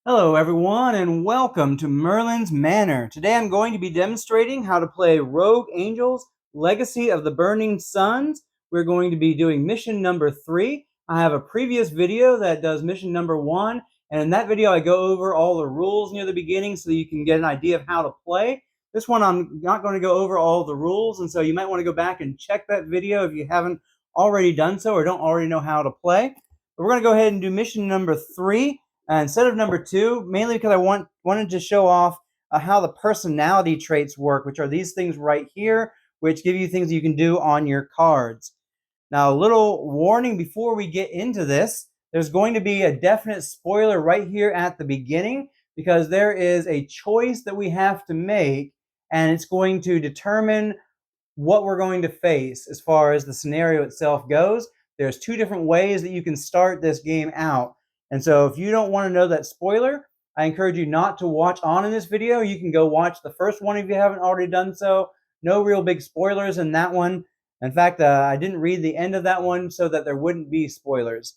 Hello everyone and welcome to Merlin's Manor. Today I'm going to be demonstrating how to play Rogue Angels Legacy of the Burning Suns. We're going to be doing mission number 3. I have a previous video that does mission number 1, and in that video I go over all the rules near the beginning so that you can get an idea of how to play. This one I'm not going to go over all the rules, and so you might want to go back and check that video if you haven't already done so or don't already know how to play. But we're going to go ahead and do mission number 3. Instead of number 2, mainly because I wanted to show off how the personality traits work, which are these things right here, which give you things you can do on your cards. Now, a little warning before we get into this, there's going to be a definite spoiler right here at the beginning because there is a choice that we have to make, and it's going to determine what we're going to face as far as the scenario itself goes. There's 2 different ways that you can start this game out. And so if you don't want to know that spoiler, I encourage you not to watch on in this video. You can go watch the first one if you haven't already done so. No real big spoilers in that one. In fact, I didn't read the end of that one so that there wouldn't be spoilers.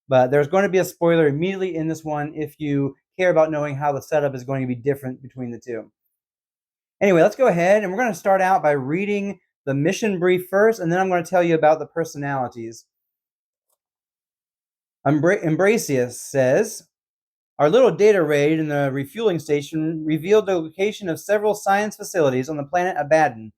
But there's going to be a spoiler immediately in this one if you care about knowing how the setup is going to be different between the 2. Anyway, let's go ahead and we're going to start out by reading the mission brief first, and then I'm going to tell you about the personalities. Embracius says, our little data raid in the refueling station revealed the location of several science facilities on the planet Abaddon.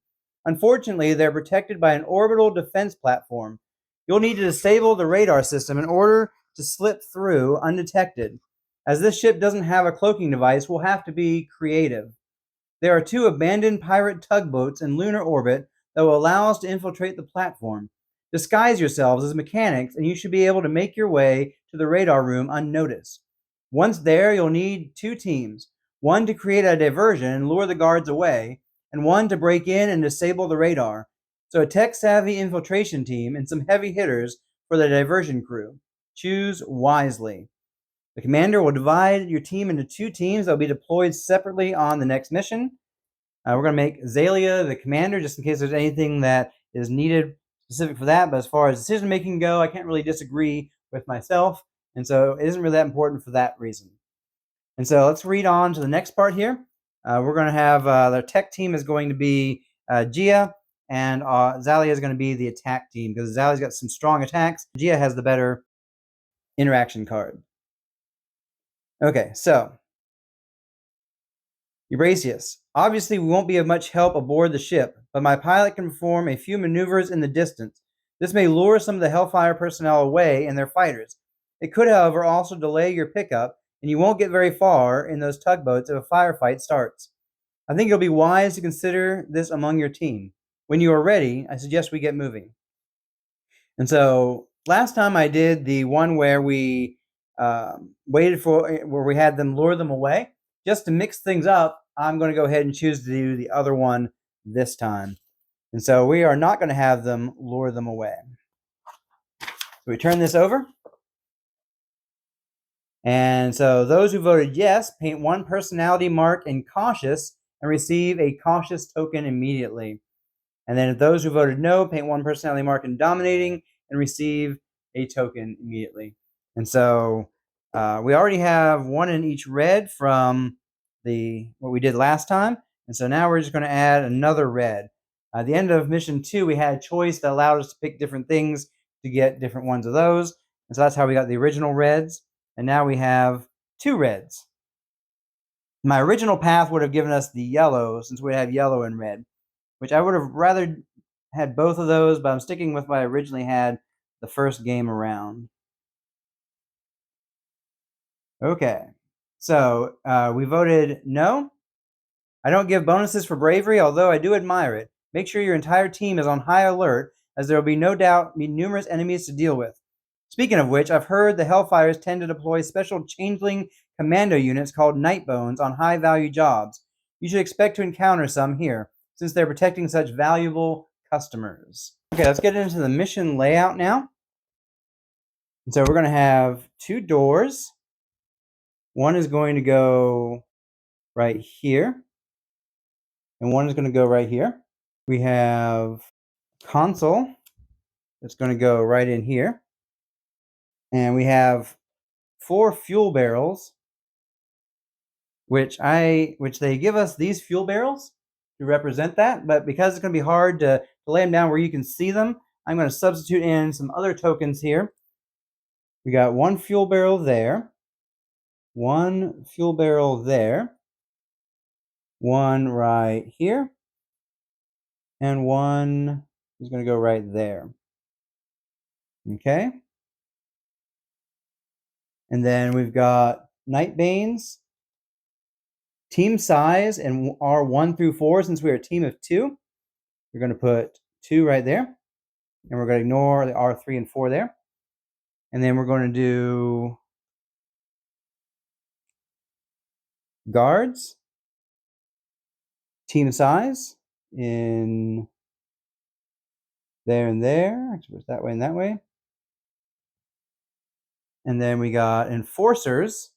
Unfortunately, they're protected by an orbital defense platform. You'll need to disable the radar system in order to slip through undetected. As this ship doesn't have a cloaking device, we'll have to be creative. There are 2 abandoned pirate tugboats in lunar orbit that will allow us to infiltrate the platform. Disguise yourselves as mechanics, and you should be able to make your way to the radar room unnoticed. Once there, you'll need 2 teams, one to create a diversion and lure the guards away, and one to break in and disable the radar. So a tech-savvy infiltration team and some heavy hitters for the diversion crew. Choose wisely. The commander will divide your team into 2 teams that will be deployed separately on the next mission. We're going to make Zalia the commander just in case there's anything that is needed specific for that. But as far as decision making go, I can't really disagree with myself. And so it isn't really that important for that reason. And so let's read on to the next part here. We're going to have the tech team is going to be Gia, and Zalia is going to be the attack team because Zalia's got some strong attacks. Gia has the better interaction card. Okay, so Eurasius. Obviously, we won't be of much help aboard the ship, but my pilot can perform a few maneuvers in the distance. This may lure some of the Hellfire personnel away and their fighters. It could, however, also delay your pickup, and you won't get very far in those tugboats if a firefight starts. I think it'll be wise to consider this among your team. When you are ready, I suggest we get moving. And so last time I did the one where we waited for, where we had them lure them away. Just to mix things up, I'm going to go ahead and choose to do the other one this time. And so we are not going to have them lure them away. So we turn this over. And so those who voted yes, paint 1 personality mark in cautious and receive a cautious token immediately. And then those who voted no, paint 1 personality mark in dominating and receive a token immediately. And so we already have 1 in each red from what we did last time. And so now we're just going to add another red. At the end of mission 2, we had a choice that allowed us to pick different things to get different ones of those. And so that's how we got the original reds. And now we have 2 reds. My original path would have given us the yellow since we have yellow and red, which I would have rather had both of those, but I'm sticking with what I originally had the first game around. Okay, so we voted no. I don't give bonuses for bravery, although I do admire it. Make sure your entire team is on high alert, as there will be no doubt be numerous enemies to deal with. Speaking of which, I've heard the Hellfires tend to deploy special changeling commando units called Nightbones on high-value jobs. You should expect to encounter some here, since they're protecting such valuable customers. Okay, let's get into the mission layout now. And so we're going to have 2 doors. One is going to go right here, and one is going to go right here. We have a console that's going to go right in here. And we have 4 fuel barrels which they give us these fuel barrels to represent that, but because it's going to be hard to lay them down where you can see them, I'm going to substitute in some other tokens here. We got one fuel barrel there, one fuel barrel there, one right here, and one is going to go right there. Okay? And then we've got Nightbanes, team size, and our 1 through 4, since we're a team of 2, we're going to put 2 right there. And we're going to ignore the R3 and 4 there. And then we're going to do guards, team size, in there and there. Actually, it's that way and that way. And then we got enforcers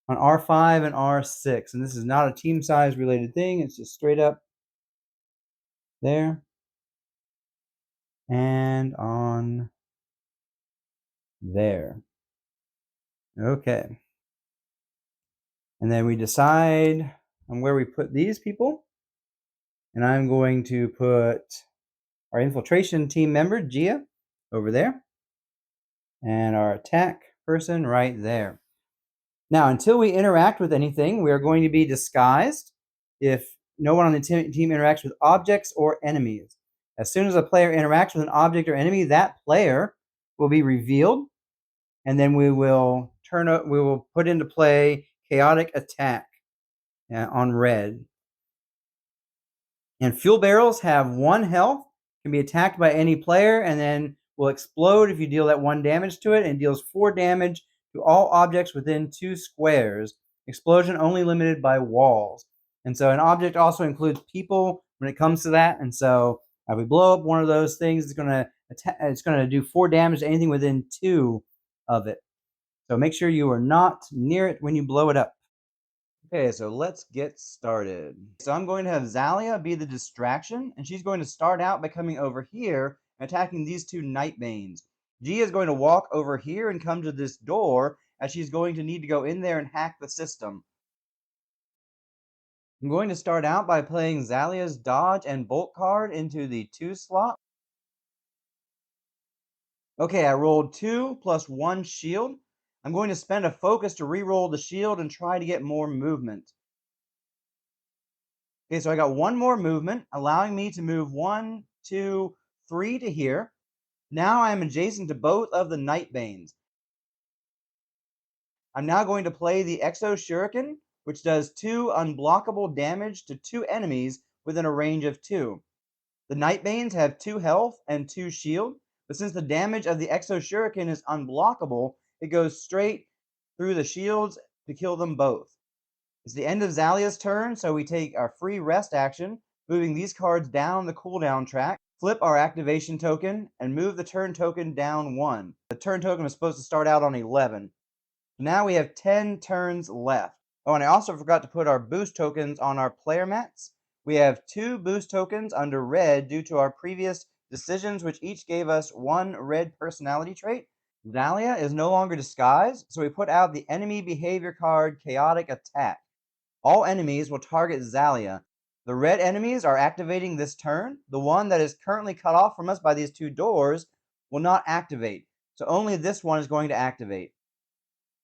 on R5 and R6. And this is not a team size related thing. It's just straight up there and on there. Okay. And then we decide on where we put these people. And I'm going to put our infiltration team member, Gia, over there. And our attack person right there. Now, until we interact with anything, we are going to be disguised if no one on the team interacts with objects or enemies. As soon as a player interacts with an object or enemy, that player will be revealed, and then we will put into play chaotic attack on red. And fuel barrels have 1 health, can be attacked by any player, and then will explode if you deal that 1 damage to it, and deals 4 damage to all objects within 2 squares. Explosion only limited by walls. And so an object also includes people when it comes to that. And so if we blow up one of those things, it's going to do 4 damage to anything within 2 of it. So make sure you are not near it when you blow it up. Okay, so let's get started. So I'm going to have Zalia be the distraction, and she's going to start out by coming over here and attacking these 2 Nightbanes. Gia is going to walk over here and come to this door, as she's going to need to go in there and hack the system. I'm going to start out by playing Zalia's dodge and bolt card into the 2 slot. Okay, I rolled 2 plus 1 shield. I'm going to spend a focus to re-roll the shield and try to get more movement. Okay, so I got 1 more movement, allowing me to move 1, 2, 3 to here. Now I'm adjacent to both of the Nightbanes. I'm now going to play the Exo Shuriken, which does 2 unblockable damage to 2 enemies within a range of 2. The Nightbanes have 2 health and 2 shield, but since the damage of the Exo Shuriken is unblockable, it goes straight through the shields to kill them both. It's the end of Zalia's turn, so we take our free rest action, moving these cards down the cooldown track, flip our activation token, and move the turn token down 1. The turn token was supposed to start out on 11. Now we have 10 turns left. Oh, and I also forgot to put our boost tokens on our player mats. We have 2 boost tokens under red due to our previous decisions, which each gave us 1 red personality trait. Zalia is no longer disguised, so we put out the enemy behavior card Chaotic Attack. All enemies will target Zalia. The red enemies are activating this turn. The one that is currently cut off from us by these 2 doors will not activate, so only this one is going to activate.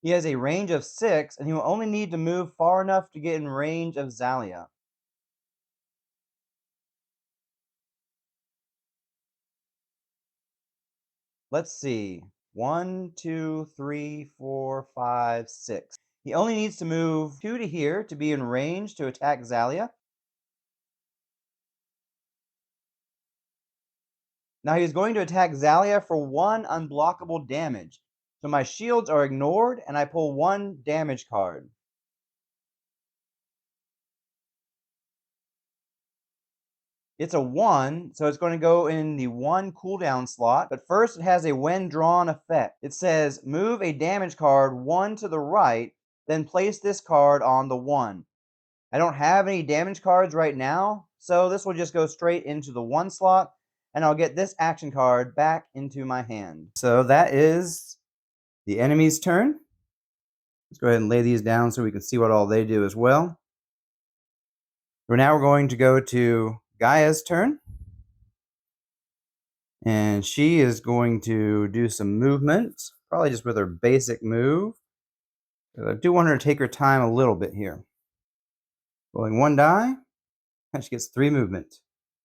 He has a range of 6, and he will only need to move far enough to get in range of Zalia. Let's see. 1, 2, 3, 4, 5, 6. He only needs to move 2 to here to be in range to attack Zalia. Now he's going to attack Zalia for 1 unblockable damage. So my shields are ignored, and I pull 1 damage card. It's a 1, so it's going to go in the 1 cooldown slot, but first it has a when drawn effect. It says, move a damage card 1 to the right, then place this card on the 1. I don't have any damage cards right now, so this will just go straight into the 1 slot, and I'll get this action card back into my hand. So that is the enemy's turn. Let's go ahead and lay these down so we can see what all they do as well. So now we're going to go to Gaia's turn. And she is going to do some movement, probably just with her basic move. I do want her to take her time a little bit here. Rolling one die, and she gets 3 movement.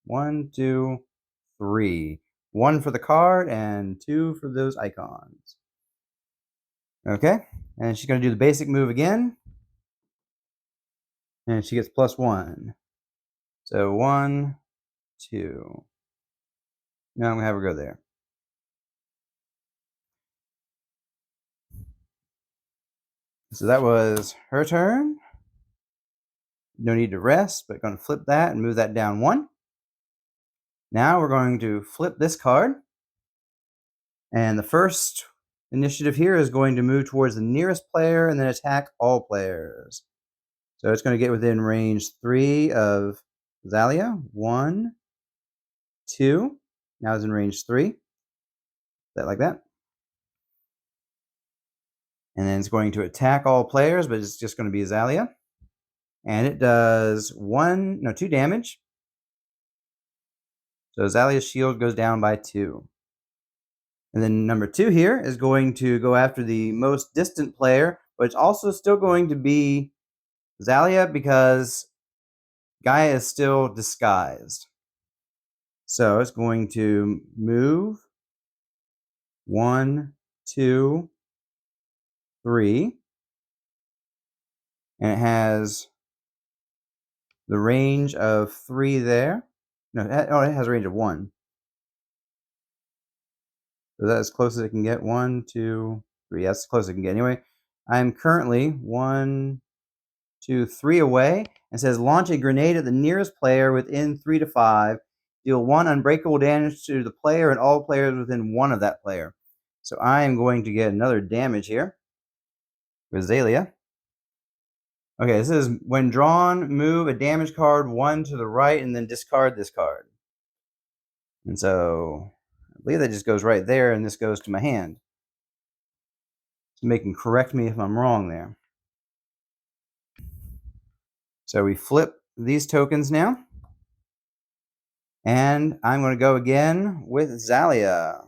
1, 2, 3. 1 for the card and 2 for those icons. Okay, and she's going to do the basic move again. And she gets +1. So 1, 2. Now I'm going to have her go there. So that was her turn. No need to rest, but going to flip that and move that down 1. Now we're going to flip this card. And the first initiative here is going to move towards the nearest player and then attack all players. So it's going to get within range 3 of Zalia. 1, 2. Now it's in range 3. That like that. And then it's going to attack all players, but it's just going to be Zalia. And it does 2 damage. So Zalia's shield goes down by 2. And then number 2 here is going to go after the most distant player, but it's also still going to be Zalia because Gaia is still disguised. So it's going to move 1, 2, 3. And it has the range of 3 there. No, it has a range of 1. So that's as close as it can get. 1, 2, 3. That's as close as it can get. Anyway, I'm currently 1, 2, 3 away. And says launch a grenade at the nearest player within 3 to 5. Deal 1 unbreakable damage to the player and all players within 1 of that player. So I am going to get another damage here with Zalia. Okay, this is when drawn, move a damage card 1 to the right and then discard this card. And so I believe that just goes right there and this goes to my hand. So they can correct me if I'm wrong there. So we flip these tokens now. And I'm going to go again with Zalia.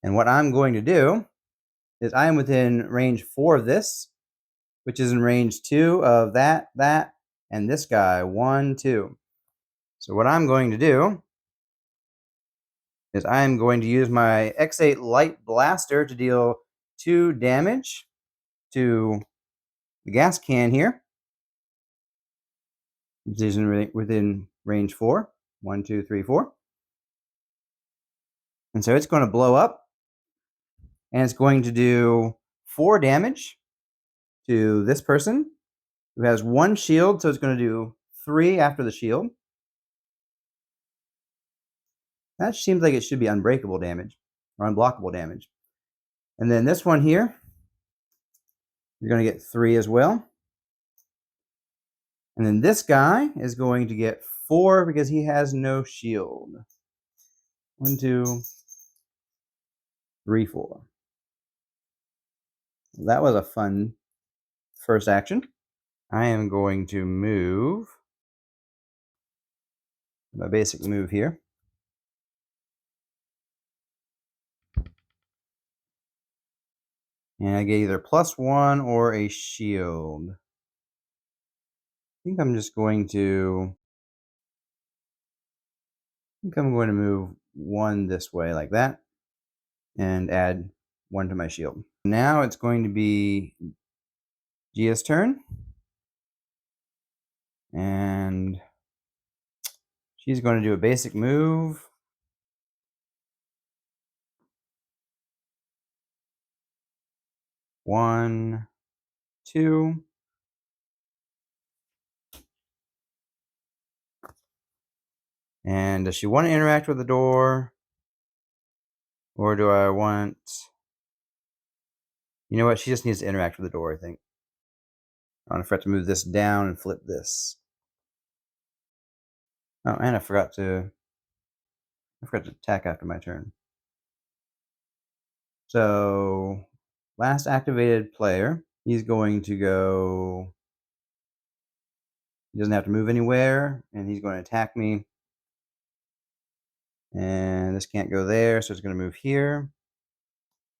And what I'm going to do is I am within range 4 of this, which is in range 2 of that, and this guy, 1, 2. So what I'm going to do is I'm going to use my X8 Light Blaster to deal 2 damage to the gas can here, which is within range 4. 1, 2, 3, 4. And so it's going to blow up, and it's going to do 4 damage to this person who has 1 shield, so it's going to do 3 after the shield. That seems like it should be unbreakable damage or unblockable damage. And then this one here, you're going to get 3 as well. And then this guy is going to get 4 because he has no shield. 1, 2, 3, 4. That was a fun first action. I am going to move my basic move here. And I get either +1 or a shield. I think I'm just going to move 1 this way like that and add 1 to my shield. Now it's going to be Gia's turn. And she's going to do a basic move. One, 2. And does she want to interact with the door? Or do I want... You know what? She just needs to interact with the door, I think. I want to forget to move this down and flip this. Oh, and I forgot to attack after my turn. So last activated player. He's going to go. He doesn't have to move anywhere, and he's going to attack me. And this can't go there, so it's going to move here.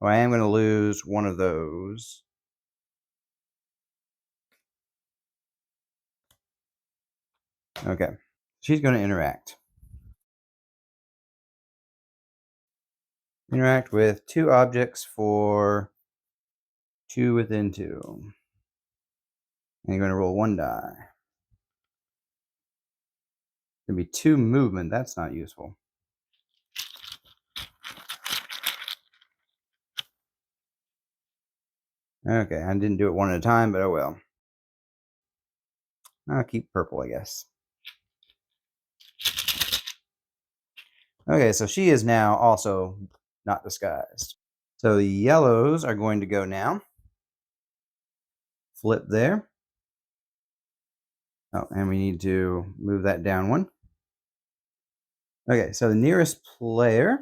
Oh, I am going to lose one of those. Okay. She's going to interact. Interact with 2 objects for 2 within 2. And you're going to roll 1 die. It's going to be 2 movement. That's not useful. Okay, I didn't do it one at a time, but oh well. I'll keep purple, I guess. Okay, so she is now also not disguised. So the yellows are going to go now. Flip there. Oh, and we need to move that down 1. Okay, so the nearest player,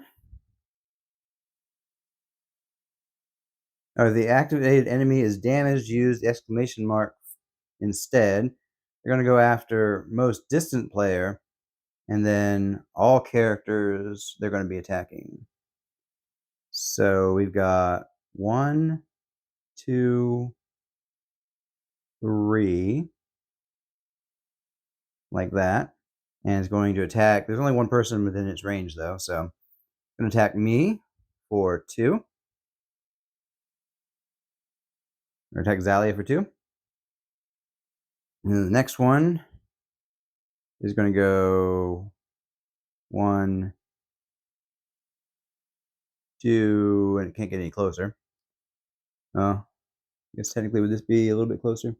or the activated enemy is damaged, use the exclamation mark instead. They're going to go after most distant player, and then all characters they're going to be attacking. So we've got 1, 2, 3, like that. And it's going to attack. There's only 1 person within its range, though, so it's going to attack me for 2. Or attack Zalia for 2. And the next one is going to go 1, 2, and it can't get any closer. I guess technically would this be a little bit closer?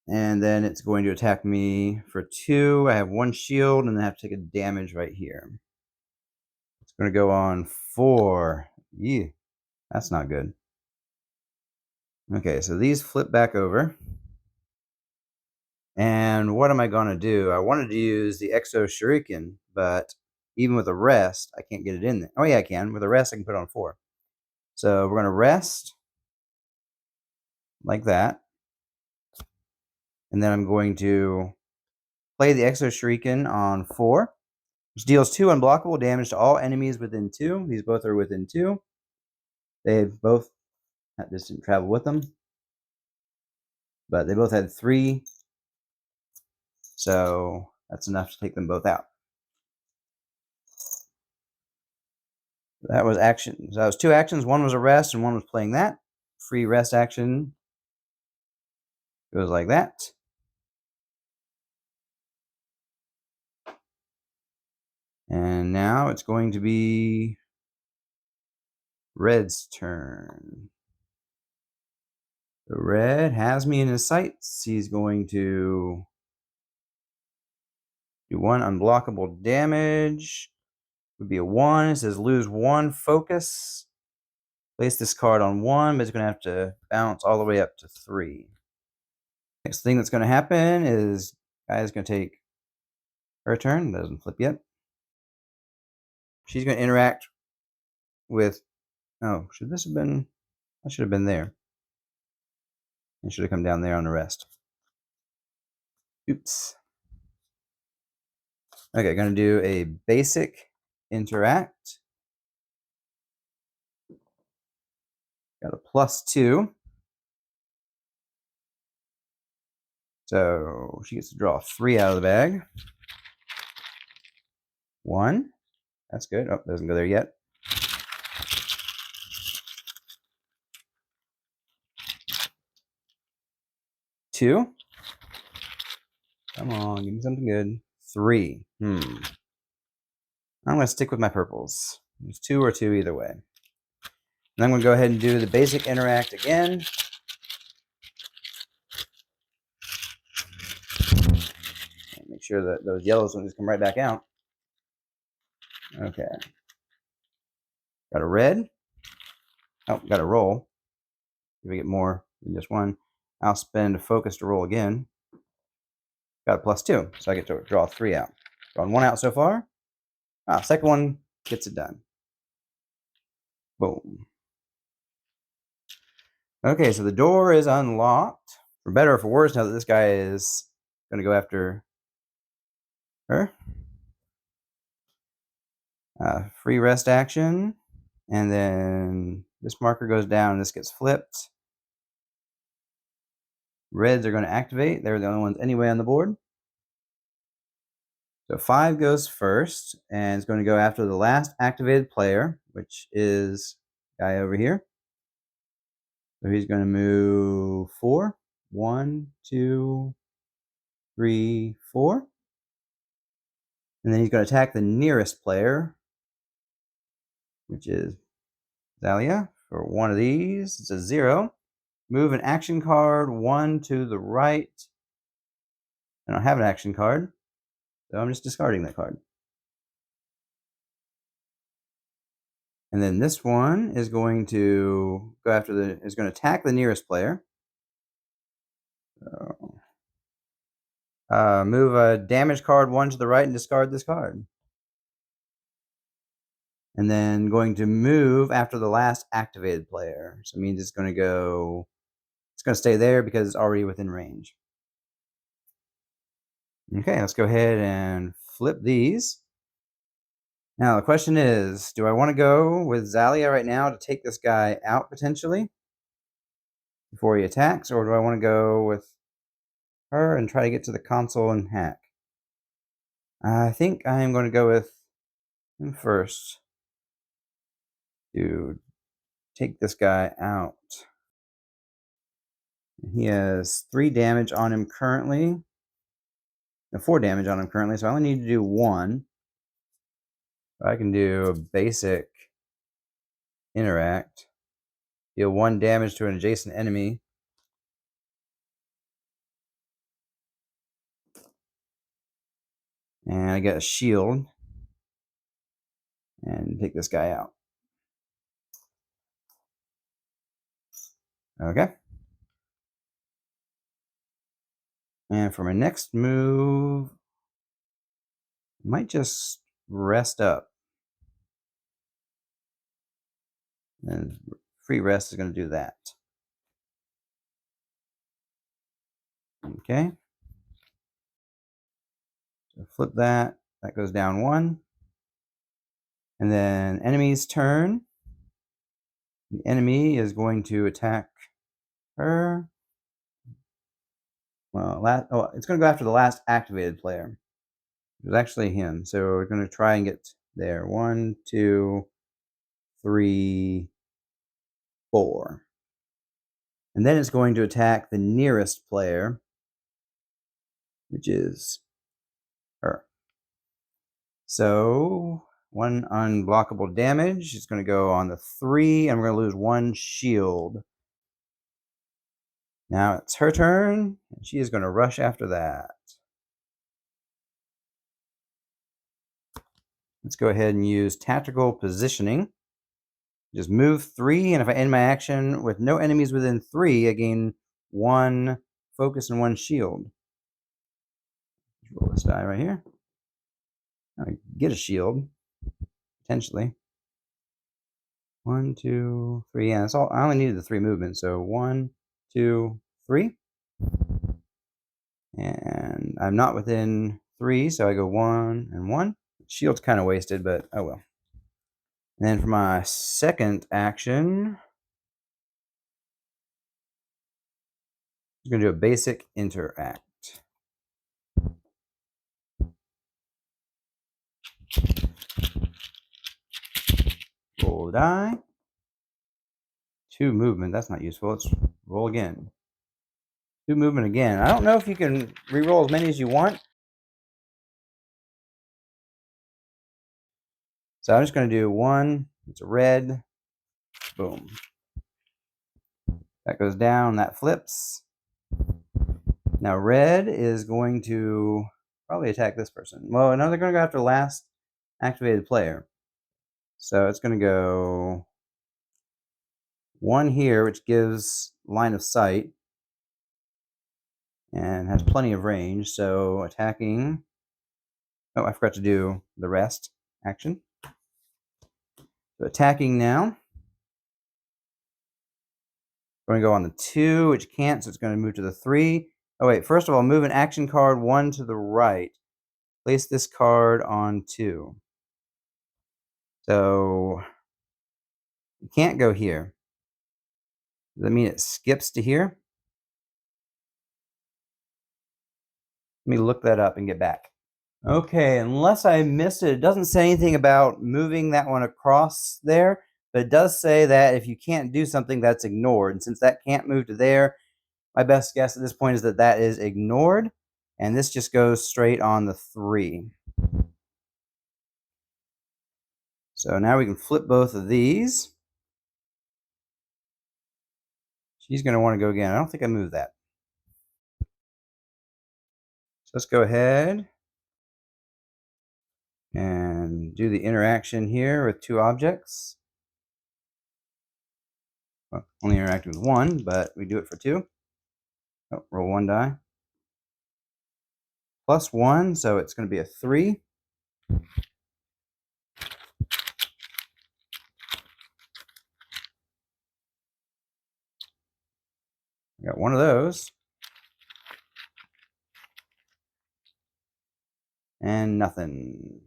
And then it's going to attack me for 2. I have 1 shield, and then I have to take a damage right here. It's going to go on 4. Yeah, that's not good. Okay, so these flip back over. And what am I going to do? I wanted to use the Exo Shuriken, but even with a rest, I can't get it in there. Oh, yeah, I can. With a rest, I can put it on 4. So we're going to rest like that. And then I'm going to play the Exo Shuriken on 4, which deals 2 unblockable damage to all enemies within 2. These both are within 2. They've both had distant travel with them, but they both had 3. So that's enough to take them both out. That was action. So that was 2 actions. 1 was a rest, and 1 was playing that. Free rest action goes like that. And now it's going to be Red's turn. So Red has me in his sights. He's going to do 1 unblockable damage. Would be a 1. It says lose 1 focus. Place this card on 1, but it's going to have to bounce all the way up to 3. Next thing that's going to happen is Guy's going to take her turn. Doesn't flip yet. She's going to interact with. Oh, should this have been? I should have been there. I should have come down there on the rest. Oops. Okay, going to do a basic interact. Got a +2. So she gets to draw 3 out of the bag. 1. That's good. Oh, doesn't go there yet. 2. Come on, give me something good. 3. I'm going to stick with my purples. It's 2 or 2 either way. And I'm going to go ahead and do the basic interact again. And make sure that those yellows don't just come right back out. Okay. Got a red. Oh, got a roll. If we get more than just 1, I'll spend a focus to roll again. Got a +2, so I get to draw 3 out. Drawn 1 out so far. Second one gets it done. Boom. Okay, so the door is unlocked. For better or for worse, now that this guy is going to go after her. Free rest action. And then this marker goes down and this gets flipped. Reds are going to activate. They're the only ones anyway on the board. So 5 goes first, and it's going to go after the last activated player, which is the guy over here. So he's going to move 4. 1, 2, 3, 4. And then he's going to attack the nearest player, which is Zalia, for one of these. It's a 0. Move an action card 1 to the right. I don't have an action card, so I'm just discarding that card. And then this one is going to go after is going to attack the nearest player. So, move a damage card 1 to the right and discard this card. And then going to move after the last activated player. So it means it's going to stay there because it's already within range. Okay, let's go ahead and flip these. Now the question is, do I want to go with Zalia right now to take this guy out potentially before he attacks, or do I want to go with her and try to get to the console and hack? I think I am going to go with him first to take this guy out. He has 3 damage on him currently. No, 4 damage on him currently, so I only need to do 1. I can do a basic interact. Deal 1 damage to an adjacent enemy. And I get a shield. And take this guy out. Okay. And for my next move, I might just rest up. And free rest is going to do that. Okay. So flip that. That goes down 1. And then enemy's turn. The enemy is going to attack her. Well, it's going to go after the last activated player. It was actually him. So we're going to try and get there. 1, 2, 3, 4. And then it's going to attack the nearest player, which is her. So 1 unblockable damage. It's going to go on the 3, and we're going to lose 1 shield. Now it's her turn, and she is going to rush after that. Let's go ahead and use tactical positioning. Just move 3, and if I end my action with no enemies within 3, I gain 1 focus and 1 shield. Roll this die right here. I get a shield, potentially. 1, 2, 3. Yeah, that's all. I only needed the 3 movements. So 1, 2, 3. And I'm not within 3, so I go 1 and 1. Shield's kind of wasted, but oh well. And then for my second action, I'm going to do a basic interact. Roll the die. 2 movement. That's not useful. Let's roll again. 2 movement again. I don't know if you can re-roll as many as you want. So I'm just going to do 1. It's a red. Boom. That goes down. That flips. Now red is going to probably attack this person. Well, no, they're going to go after the last activated player. So it's going to go 1 here, which gives line of sight and has plenty of range. So attacking. Oh, I forgot to do the rest action. So attacking now. We're going to go on the 2, which can't, so it's going to move to the 3. Oh, wait. First of all, move an action card 1 to the right. Place this card on 2. So you can't go here. Does that mean it skips to here? Let me look that up and get back. Okay, unless I missed it, it doesn't say anything about moving that one across there, but it does say that if you can't do something, that's ignored. And since that can't move to there, my best guess at this point is that that is ignored, and this just goes straight on the 3. So now we can flip both of these. She's going to want to go again. I don't think I moved that. So let's go ahead and do the interaction here with 2 objects. Well, only interacting with 1, but we do it for 2. Oh, roll 1 die. Plus 1, so it's going to be a 3. I got one of those. And nothing.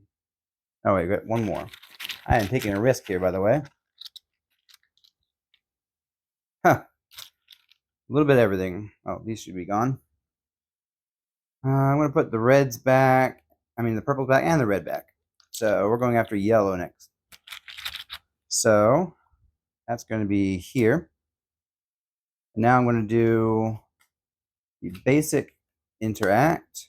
Oh, wait, we got one more. I am taking a risk here, by the way. Huh. A little bit of everything. Oh, these should be gone. I'm going to put the reds back. I mean, the purple back and the red back. So we're going after yellow next. So that's going to be here. Now I'm going to do the basic interact.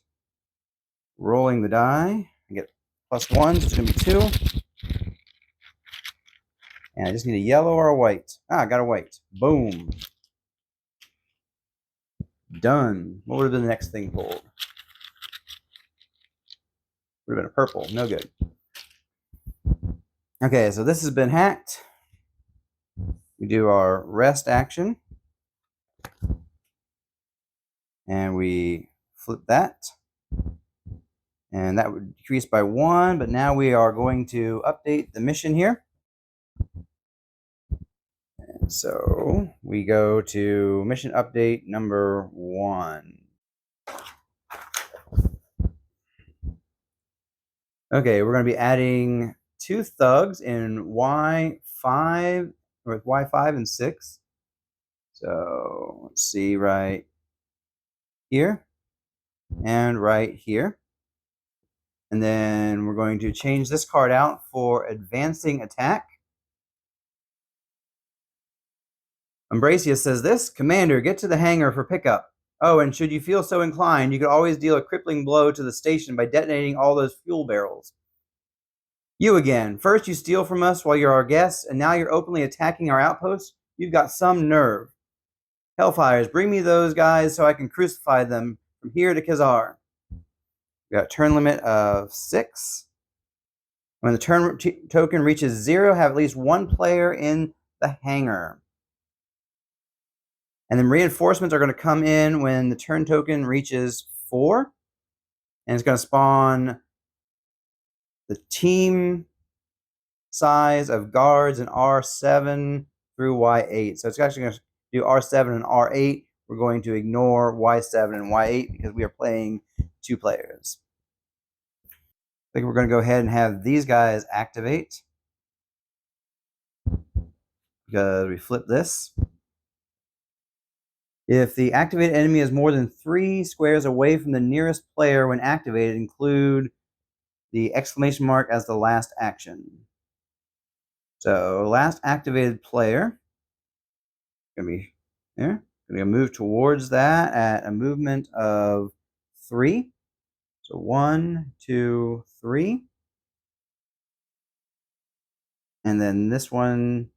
Rolling the die. I get plus 1, so it's going to be 2. And I just need a yellow or a white. Ah, I got a white. Boom. Done. What would have been the next thing pulled? Would have been a purple. No good. Okay, so this has been hacked. We do our rest action. And we flip that. And that would decrease by 1, but now we are going to update the mission here. And so we go to mission update number 1. Okay, we're going to be adding 2 thugs in Y5, with Y5 and 6. So let's see, right here and right here. And then we're going to change this card out for advancing attack. Umbracia says this: Commander, get to the hangar for pickup. Oh, and should you feel so inclined, you could always deal a crippling blow to the station by detonating all those fuel barrels. You again. First you steal from us while you're our guests, and now you're openly attacking our outposts? You've got some nerve. Hellfires, bring me those guys so I can crucify them from here to Khazar. We got a turn limit of 6. When the turn token reaches 0, have at least 1 player in the hangar. And then reinforcements are going to come in when the turn token reaches 4. And it's going to spawn the team size of guards in R7 through Y8. So it's actually going to do R7 and R8. We're going to ignore Y7 and Y8 because we are playing 2 players. I think we're going to go ahead and have these guys activate because we flip this. If the activated enemy is more than 3 squares away from the nearest player when activated, include the exclamation mark as the last action. So last activated player, going to be there. Going to move towards that at a movement of 3. So 1, 2, 3. And then this one,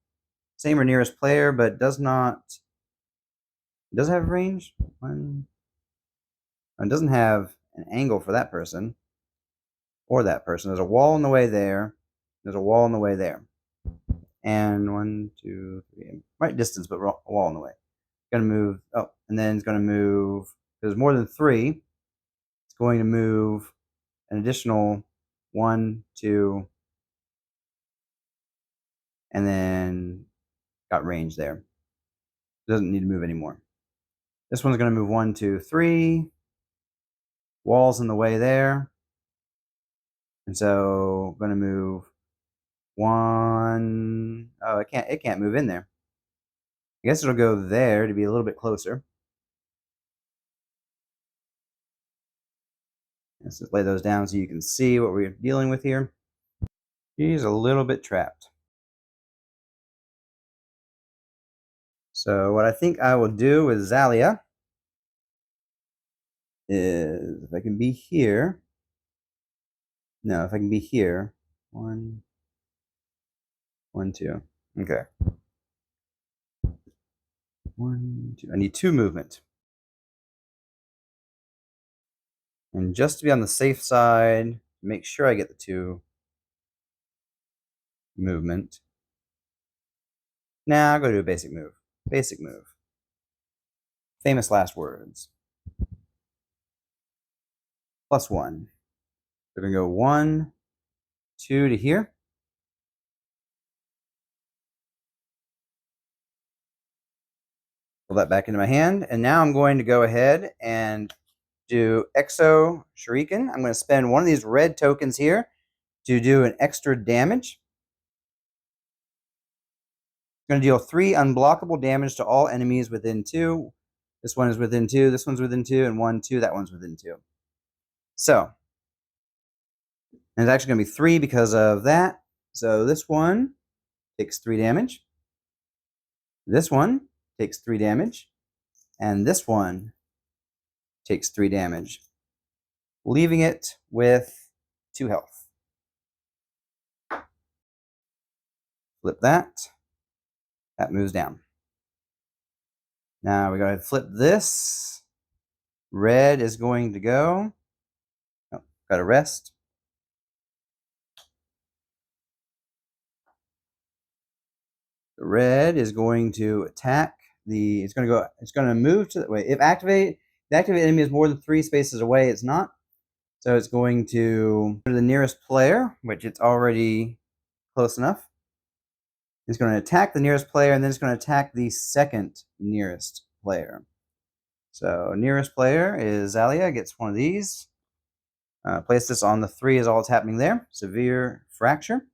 same or nearest player, but does have range. It doesn't have an angle for that person or that person. There's a wall in the way there. There's a wall in the way there. And 1, 2, 3, right distance, but a wall in the way. Going to move, oh, and then it's going to move, there's more than 3. It's going to move an additional 1, 2, and then got range there. Doesn't need to move anymore. This one's going to move 1, 2, 3. Wall's in the way there. And so I'm going to move 1. Oh, it can't move in there. I guess it'll go there to be a little bit closer. Let's just lay those down so you can see what we're dealing with here. She's a little bit trapped. So what I think I will do with Zalia is, if I can be here. No, if I can be here. 1, 1, 2. Okay. 1, 2. I need 2 movement. And just to be on the safe side, make sure I get the 2 movement. Now I'll go do a basic move. Basic move. Famous last words. +1. We're going to go 1, 2 to here. Pull that back into my hand. And now I'm going to go ahead and do Exo Shuriken. I'm going to spend one of these red tokens here to do an extra damage. I'm going to deal 3 unblockable damage to all enemies within 2. This one is within 2, this one's within 2, and 1, 2, that one's within 2. So, and it's actually going to be 3 because of that. So this one takes 3 damage. This one takes 3 damage. And this one takes 3 damage, leaving it with 2 health. Flip that. That moves down. Now we gotta flip this. Red is going to go. Oh, gotta rest. The red is going to attack the. It's gonna move to the way. If the activated enemy is more than 3 spaces away, it's not. So it's going to go to the nearest player, which it's already close enough. It's going to attack the nearest player, and then it's going to attack the second nearest player. So nearest player is Zalia, gets one of these. Place this on the 3 is all that's happening there. Severe fracture.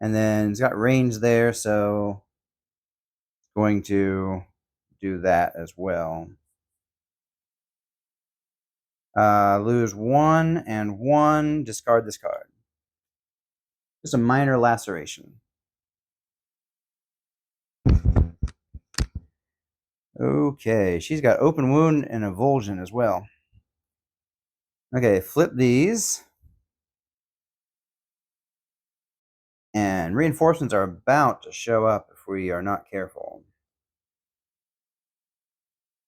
And then it's got range there, so it's going to do that as well. Lose 1 and 1. Discard this card. Just a minor laceration. Okay, she's got open wound and avulsion as well. Okay, flip these. And reinforcements are about to show up if we are not careful.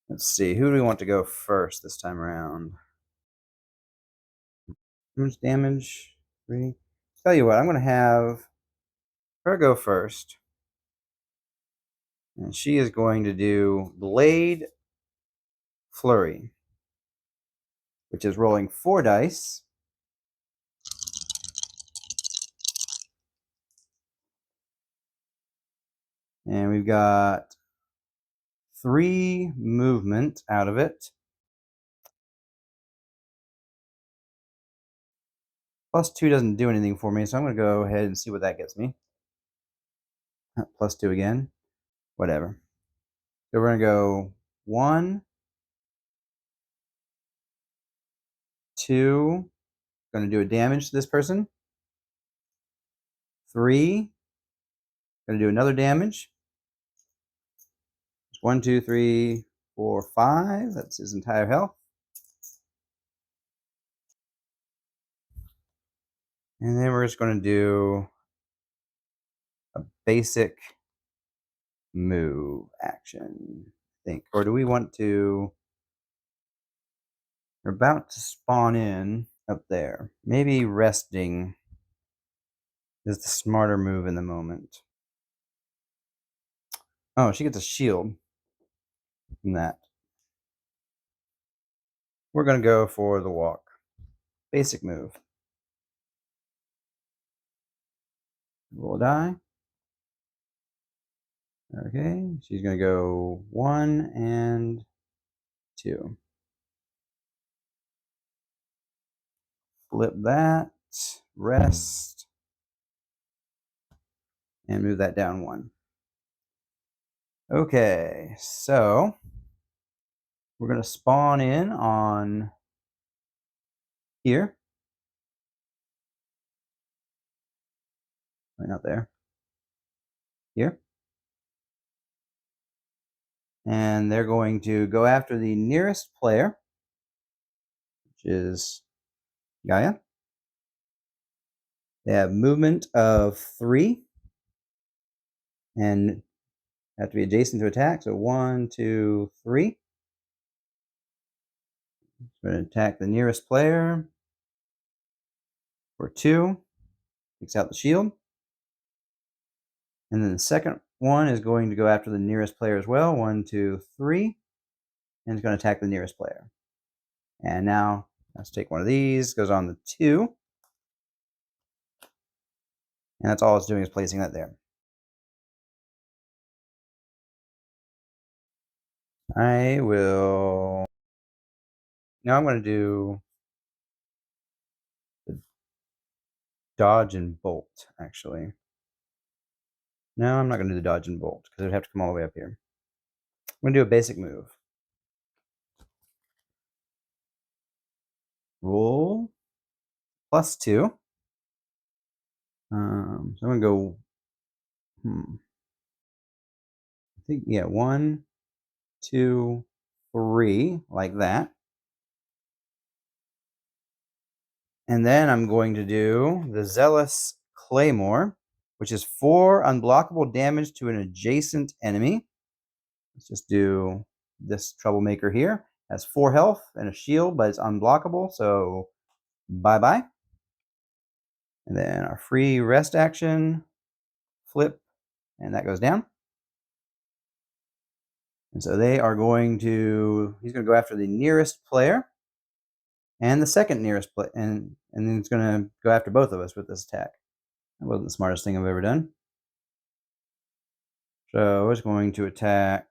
Let's see, who do we want to go first this time around? How much damage? 3. Tell you what, I'm going to have her go first. And she is going to do Blade Flurry, which is rolling 4 dice. And we've got 3 movement out of it. +2 doesn't do anything for me, so I'm going to go ahead and see what that gets me. +2 again. Whatever. So we're going to go 1, 2. Going to do a damage to this person. 3. Going to do another damage. 1, 2, 3, 4, 5. That's his entire health. And then we're just going to do a basic move action, I think. Or do we want to... We're about to spawn in up there. Maybe resting is the smarter move in the moment. Oh, she gets a shield from that. We're going to go for the walk. Basic move. Roll a die. Okay, she's going to go 1 and 2. Flip that, rest, and move that down 1. Okay, so we're going to spawn in on here. Right, not there. Here. And they're going to go after the nearest player, which is Gaia. They have movement of 3 and have to be adjacent to attack. So 1, 2, 3. We're going to attack the nearest player for 2. Takes out the shield. And then the second one is going to go after the nearest player as well. 1, 2, 3. And it's going to attack the nearest player. And now let's take one of these. Goes on the 2. And that's all it's doing is placing that there. I will. Now I'm going to do the dodge and bolt, actually. No, I'm not going to do the dodge and bolt because it would have to come all the way up here. I'm going to do a basic move. Roll +2. So I'm going to go. I think, yeah, 1, 2, 3, like that. And then I'm going to do the Zealous Claymore, which is 4 unblockable damage to an adjacent enemy. Let's just do this troublemaker here. Has 4 health and a shield, but it's unblockable, so bye-bye. And then our free rest action, flip, and that goes down. And so they are going to, he's going to go after the nearest player and the second nearest player, and then it's going to go after both of us with this attack. That wasn't the smartest thing I've ever done. So it's going to attack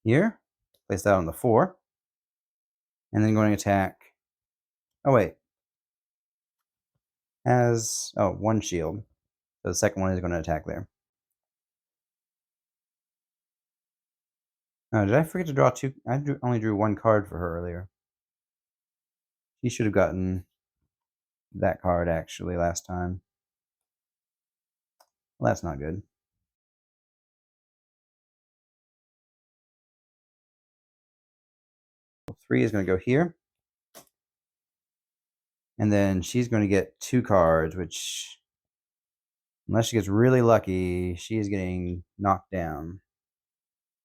here, place that on the 4, and then going to attack. Oh, wait. Has, 1 shield. So the second one is going to attack there. Oh, did I forget to draw 2? I only drew 1 card for her earlier. She should have gotten that card actually last time. Well, that's not good. Well, 3 is going to go here. And then she's going to get 2 cards, which, unless she gets really lucky, she is getting knocked down.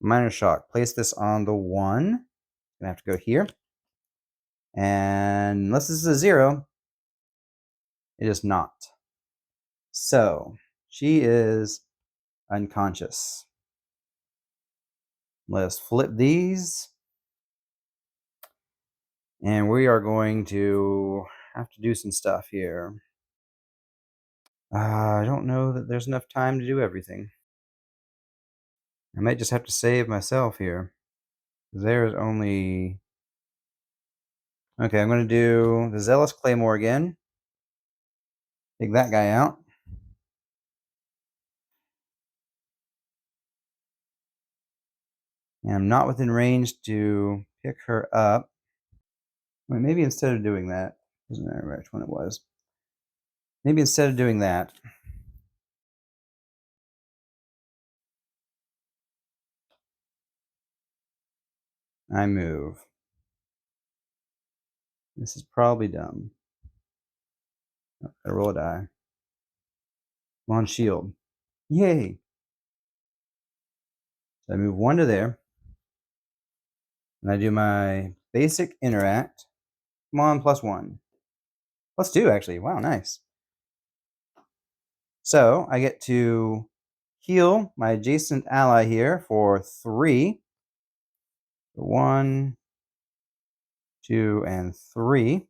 Minor shock. Place this on the 1. Gonna have to go here. And unless this is a 0, it is not. So she is unconscious. Let's flip these. And we are going to have to do some stuff here. I don't know that there's enough time to do everything. I might just have to save myself here. There's only... Okay, I'm going to do the Zealous Claymore again. Take that guy out. And I'm not within range to pick her up. Wait, maybe instead of doing that, doesn't matter which one it was. Maybe instead of doing that, I move. This is probably dumb. I roll a die. Come on, shield. Yay! So I move 1 to there. And I do my basic interact. Come on, +1. +2, actually. Wow, nice. So I get to heal my adjacent ally here for 3. 1, 2, and 3.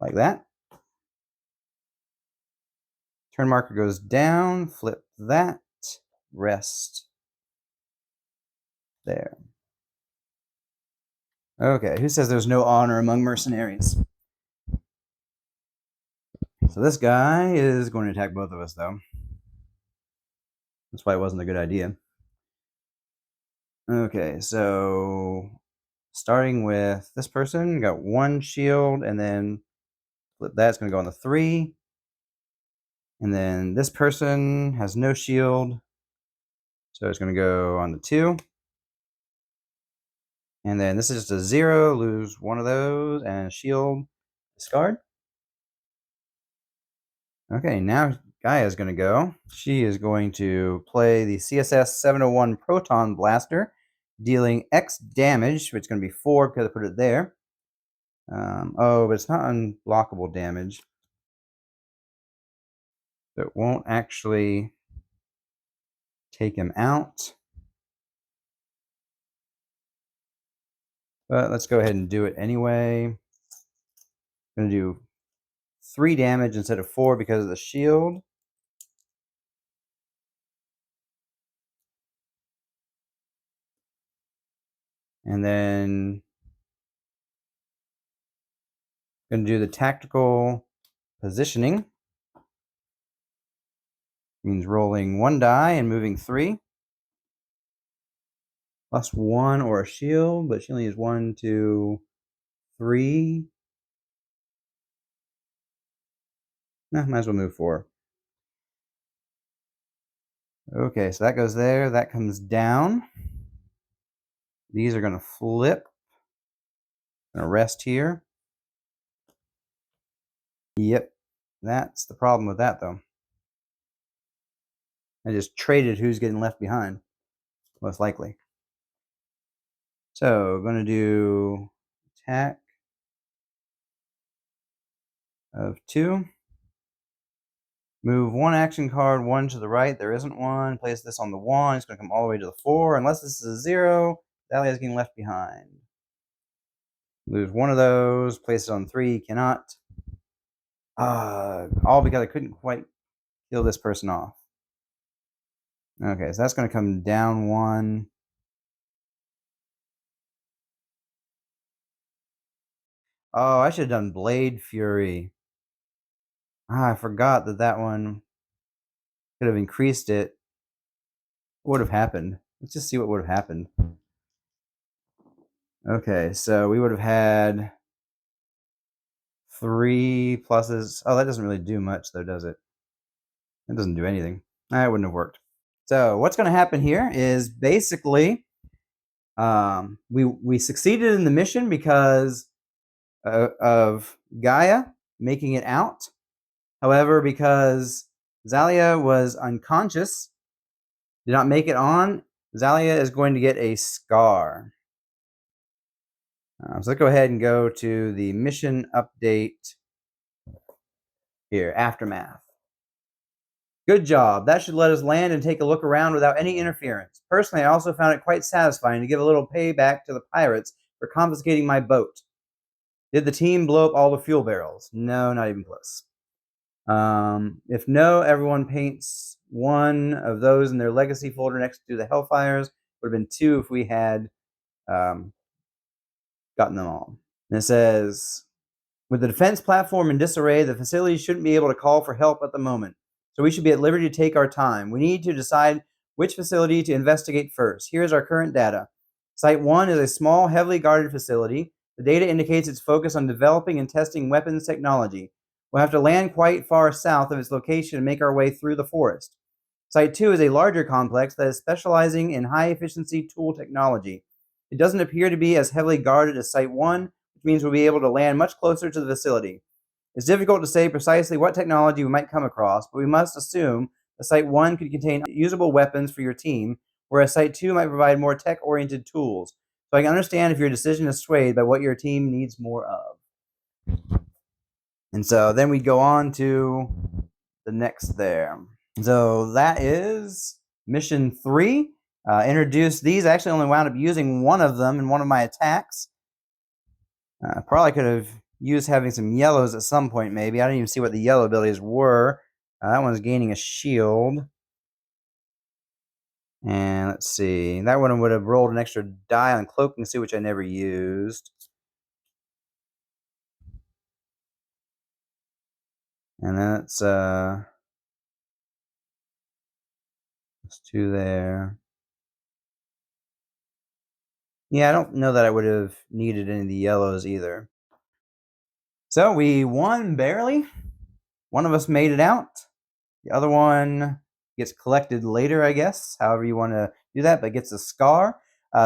Like that. Turn marker goes down. Flip that. rest there. Okay, who says there's no honor among mercenaries? So this guy is going to attack both of us, though. That's why it wasn't a good idea. Okay, so starting with this person, got 1 shield, and then flip that, it's going to go on the 3. And then this person has no shield, so it's going to go on the 2. And then this is just a 0, lose 1 of those, and shield, discard. Okay, now Gaia's going to go. She is going to play the CSS 701 Proton Blaster, dealing X damage, which is going to be 4 because I put it there. Oh, but it's not unblockable damage. So it won't actually take him out. But let's go ahead and do it anyway. I'm going to do 3 damage instead of 4 because of the shield. And then I'm going to do the tactical positioning. Means rolling 1 die and moving 3. +1 or a shield, but she only needs 1, 2, 3. Nah, might as well move 4. Okay, so that goes there. That comes down. These are going to flip. Going to rest here. Yep, that's the problem with that, though. I just traded who's getting left behind, most likely. So, going to do attack of 2. Move 1 action card, 1 to the right. There isn't one. Place this on the 1. It's going to come all the way to the 4. Unless this is a 0, Dahlia is getting left behind. Lose 1 of those. Place it on 3. Cannot. All because I couldn't quite kill this person off. Okay, so that's going to come down 1. Oh, I should have done Blade Fury. I forgot that one could have increased it. What would have happened? Let's just see what would have happened. Okay, so we would have had 3 pluses. Oh, that doesn't really do much, though, does it? It doesn't do anything. That wouldn't have worked. So what's going to happen here is basically we succeeded in the mission because of Gaia making it out. However, because Zalia was unconscious, did not make it on, Zalia is going to get a scar. So let's go ahead and go to the mission update here, Aftermath. Good job. That should let us land and take a look around without any interference. Personally, I also found it quite satisfying to give a little payback to the pirates for confiscating my boat. Did the team blow up all the fuel barrels? No, not even close. If no, everyone paints 1 of those in their legacy folder next to the Hellfires. Would have been 2 if we had gotten them all. And it says, with the defense platform in disarray, the facility shouldn't be able to call for help at the moment. So we should be at liberty to take our time. We need to decide which facility to investigate first. Here's our current data. Site 1 is a small, heavily guarded facility. The data indicates its focus on developing and testing weapons technology. We'll have to land quite far south of its location and make our way through the forest. Site 2 is a larger complex that is specializing in high-efficiency tool technology. It doesn't appear to be as heavily guarded as Site 1, which means we'll be able to land much closer to the facility. It's difficult to say precisely what technology we might come across, but we must assume that Site 1 could contain usable weapons for your team, whereas Site 2 might provide more tech-oriented tools. So I can understand if your decision is swayed by what your team needs more of. And so then we go on to the next there. So that is mission 3. Introduced these. I actually only wound up using 1 of them in one of my attacks. Probably could have used having some yellows at some point, maybe. I didn't even see what the yellow abilities were. That one's gaining a shield. And let's see. That one would have rolled an extra die on cloaking suit, which I never used. And then it's 2 there. Yeah, I don't know that I would have needed any of the yellows either. So we won barely. One of us made it out. The other one gets collected later, I guess, however you want to do that, but gets a scar.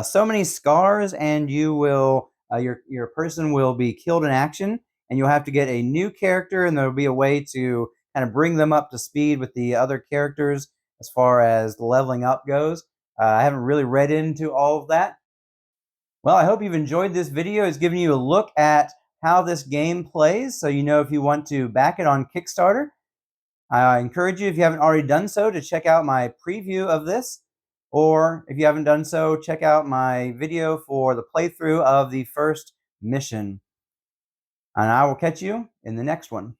So many scars, and you will your person will be killed in action, and you'll have to get a new character, and there will be a way to kind of bring them up to speed with the other characters as far as leveling up goes. I haven't really read into all of that. Well, I hope you've enjoyed this video. It's giving you a look at how this game plays, so you know if you want to back it on Kickstarter. I encourage you, if you haven't already done so, to check out my preview of this, or if you haven't done so, check out my video for the playthrough of the first mission. And I will catch you in the next one.